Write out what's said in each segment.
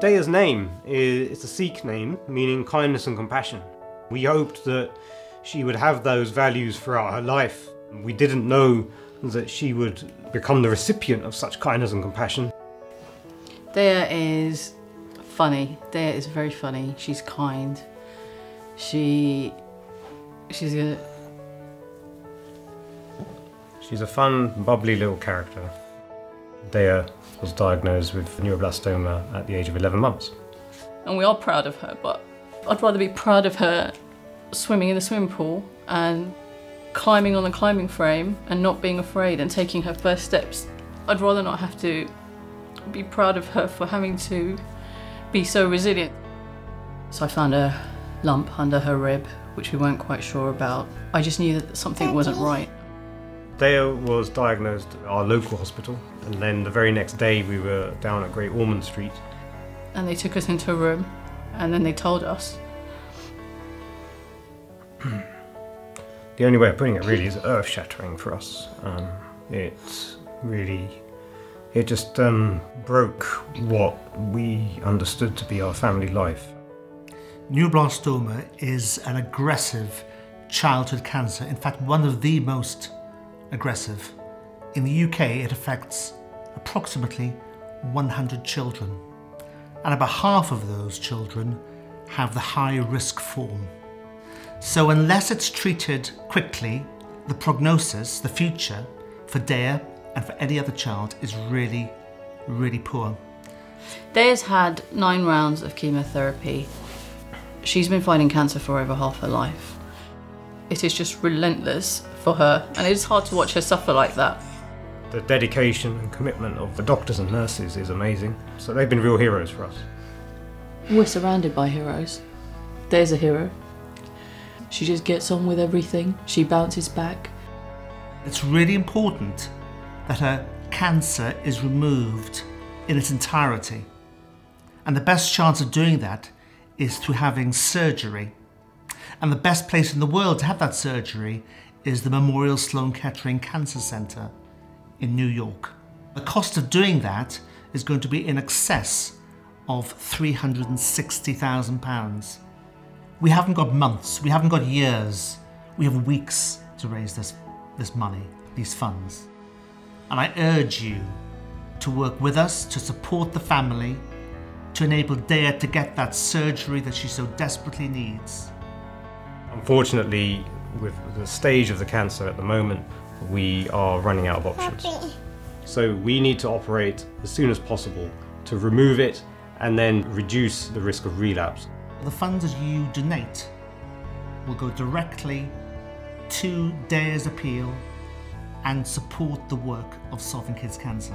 Daya's name is a Sikh name meaning kindness and compassion. We hoped that she would have those values throughout her life. We didn't know that she would become the recipient of such kindness and compassion. Daya is funny. Daya is very funny. She's kind. She's a fun, bubbly little character. Daya was diagnosed with neuroblastoma at the age of 11 months. And we are proud of her, but I'd rather be proud of her swimming in the swimming pool and climbing on the climbing frame and not being afraid and taking her first steps. I'd rather not have to be proud of her for having to be so resilient. So I found a lump under her rib, which we weren't quite sure about. I just knew that something wasn't right. Daya was diagnosed at our local hospital, and then the very next day we were down at Great Ormond Street. And they took us into a room, and then they told us. The only way of putting it really is earth-shattering for us. It just broke what we understood to be our family life. Neuroblastoma is an aggressive childhood cancer, in fact one of the most aggressive. In the UK it affects approximately 100 children, and about half of those children have the high risk form. So unless it's treated quickly, the prognosis, the future for Daya and for any other child is really, really poor. Daya's had 9 rounds of chemotherapy. She's been fighting cancer for over half her life. It is just relentless for her, and it is hard to watch her suffer like that. The dedication and commitment of the doctors and nurses is amazing. So they've been real heroes for us. We're surrounded by heroes. Daya's a hero. She just gets on with everything. She bounces back. It's really important that her cancer is removed in its entirety. And the best chance of doing that is through having surgery. And the best place in the world to have that surgery is the Memorial Sloan Kettering Cancer Center in New York. The cost of doing that is going to be in excess of £360,000. We haven't got months, we haven't got years, we have weeks to raise this money, these funds. And I urge you to work with us, to support the family, to enable Daya to get that surgery that she so desperately needs. Unfortunately, with the stage of the cancer at the moment, we are running out of options. So we need to operate as soon as possible to remove it and then reduce the risk of relapse. The funds that you donate will go directly to Daya's appeal and support the work of solving kids' cancer.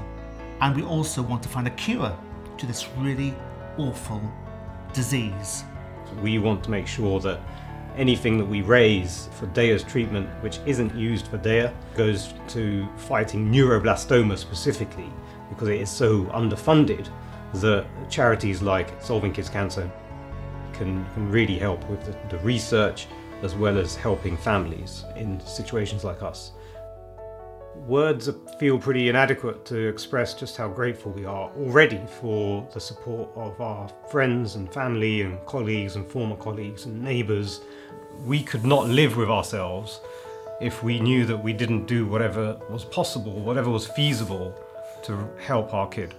And we also want to find a cure to this really awful disease. We want to make sure that anything that we raise for Daya's treatment, which isn't used for Daya, goes to fighting neuroblastoma specifically, because it is so underfunded that charities like Solving Kids Cancer can really help with the research as well as helping families in situations like us. Words feel pretty inadequate to express just how grateful we are already for the support of our friends and family and colleagues and former colleagues and neighbours. We could not live with ourselves if we knew that we didn't do whatever was possible, whatever was feasible to help our kid.